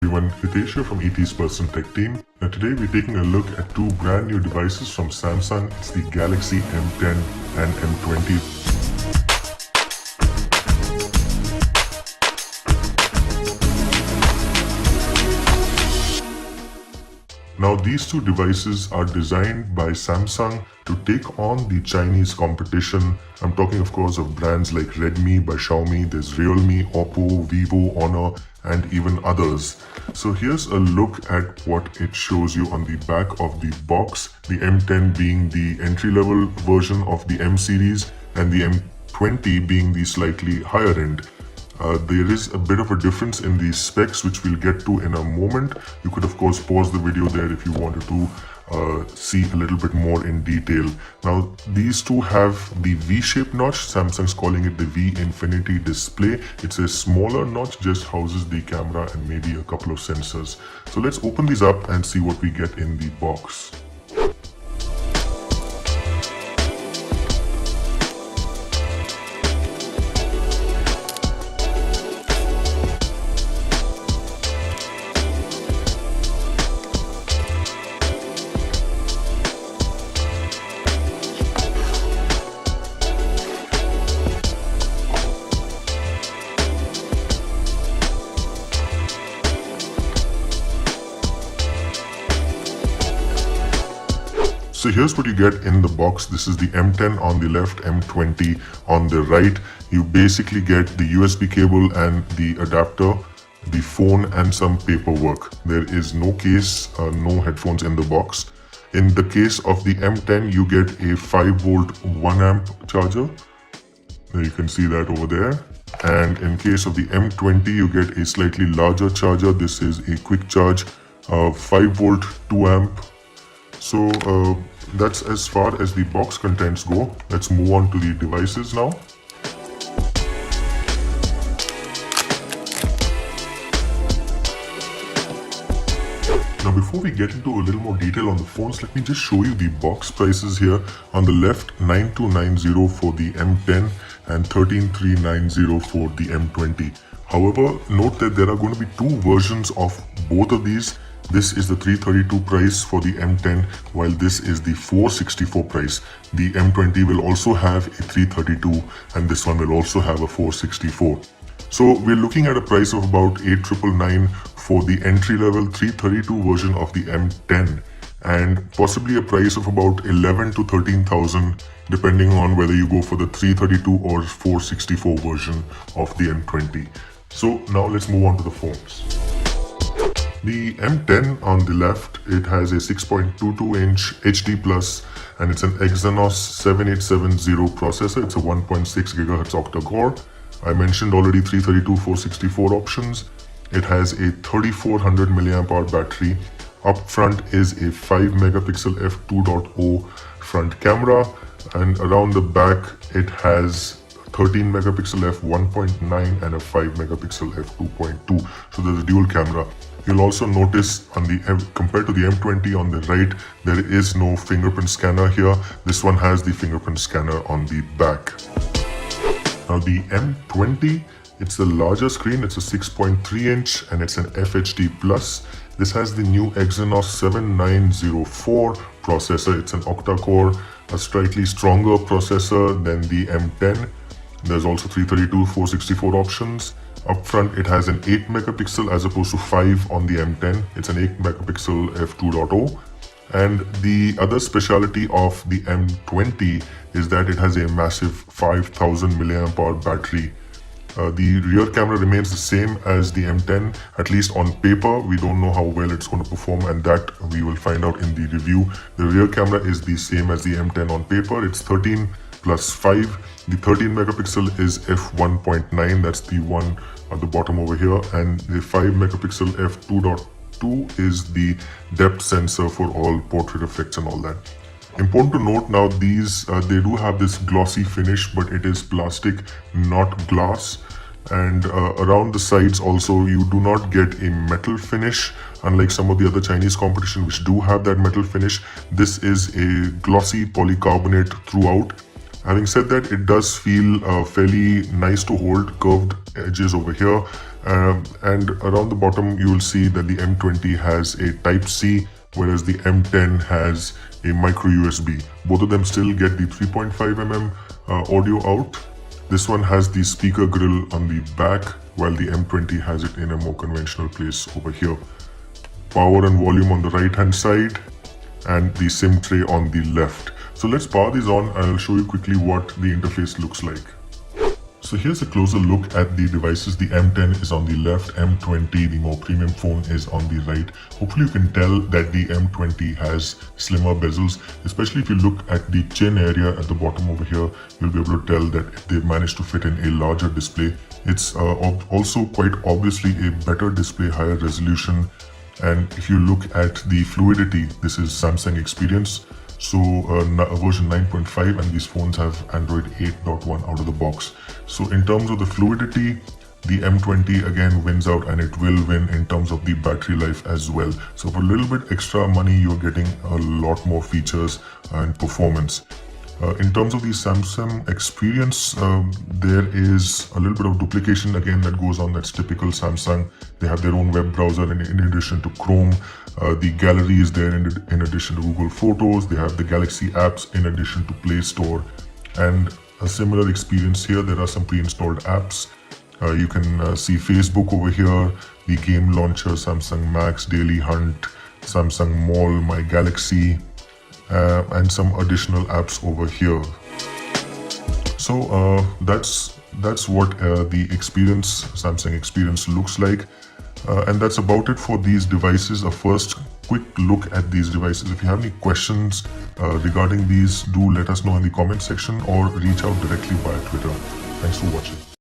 Everyone, Hitesh here from ET's Person Tech team. Now today we're taking a look at two brand new devices from Samsung. It's the Galaxy M10 and M20. Now these two devices are designed by Samsung to take on the Chinese competition. I'm talking of course of brands like Redmi by Xiaomi, there's Realme, Oppo, Vivo, Honor and even others. So here's a look at what it shows you on the back of the box. The M10 being the entry-level version of the M series and the M20 being the slightly higher end. There is a bit of a difference in the specs which we'll get to in a moment. You could of course pause the video there if you wanted to see a little bit more in detail. Now these two have the V-shaped notch. Samsung's calling it the V Infinity display. It's a smaller notch, just houses the camera and maybe a couple of sensors. So let's open these up and see what we get in the box. So here's what you get in the box. This is the M10 on the left, M20 on the right. You basically get the USB cable and the adapter, the phone and some paperwork. There is no case, no headphones in the box. In the case of the M10, you get a 5-volt 1 amp charger. There you can see that over there. And in case of the M20, you get a slightly larger charger. This is a quick charge 5-volt 2 amp. So that's as far as the box contents go. Let's move on to the devices now. Now before we get into a little more detail on the phones, let me just show you the box prices here. On the left, 9290 for the M10 and 13390 for the M20. However, note that there are going to be two versions of both of these. This is the 332 price for the M10, while this is the 464 price. The M20 will also have a 332 and this one will also have a 464. So we're looking at a price of about 8,999 for the entry-level 332 version of the M10 and possibly a price of about 11 to 13,000 depending on whether you go for the 332 or 464 version of the M20. So now let's move on to the phones. The M10 on the left, it has a 6.22-inch HD Plus and it's an Exynos 7870 processor. It's a 1.6 GHz octa-core. I mentioned already 332, 464 options. It has a 3400 mAh battery. Up front is a 5 megapixel f2.0 front camera and around the back it has 13 megapixel f1.9 and a 5 megapixel f2.2. So there's a dual camera. You'll also notice on the compared to the M20 on the right, there is no fingerprint scanner here. This one has the fingerprint scanner on the back. Now the M20, it's a larger screen. It's a 6.3-inch and it's an FHD+. This has the new Exynos 7904 processor. It's an octa-core, a slightly stronger processor than the M10. There's also 332, 464 options. Up front, it has an 8 megapixel as opposed to 5 on the M10. It's an 8 megapixel f2.0. And the other specialty of the M20 is that it has a massive 5000 mAh battery. The rear camera remains the same as the M10, at least on paper. We don't know how well it's going to perform and that we will find out in the review. The rear camera is the same as the M10 on paper. It's 13 plus 5. The 13 megapixel is f1.9, that's the one at the bottom over here, and the 5 megapixel f2.2 is the depth sensor for all portrait effects and all that. Important to note now, these they do have this glossy finish, but it is plastic, not glass. And around the sides also you do not get a metal finish, unlike some of the other Chinese competition which do have that metal finish. This is a glossy polycarbonate throughout. Having said that, it does feel fairly nice to hold, curved edges over here And around the bottom you will see that the M20 has a Type-C, whereas the M10 has a micro USB. Both of them still get the 3.5mm audio out. This one has the speaker grill on the back, while the M20 has it in a more conventional place over here. Power and volume on the right hand side, and the SIM tray on the left. So let's power these on and I'll show you quickly what the interface looks like. So here's a closer look at the devices. The M10 is on the left, M20, the more premium phone, is on the right. Hopefully you can tell that the M20 has slimmer bezels, especially if you look at the chin area at the bottom over here. You'll be able to tell that they've managed to fit in a larger display. It's also quite obviously a better display, higher resolution. And if you look at the fluidity, this is Samsung Experience. So version 9.5, and these phones have Android 8.1 out of the box. So in terms of the fluidity, the M20 again wins out, and it will win in terms of the battery life as well. So for a little bit extra money, you're getting a lot more features and performance. In terms of the Samsung Experience, there is a little bit of duplication again that goes on. That's typical Samsung. They have their own web browser in addition to Chrome. The gallery is there in addition to Google Photos. They have the Galaxy apps in addition to Play Store. And a similar experience here. There are some pre-installed apps. You can see Facebook over here, the game launcher, Samsung Max, Daily Hunt, Samsung Mall, My Galaxy, and some additional apps over here. So that's what the experience, Samsung Experience, looks like. And that's about it for these devices. A first quick look at these devices. If you have any questions regarding these, do let us know in the comment section or reach out directly via Twitter. Thanks for watching.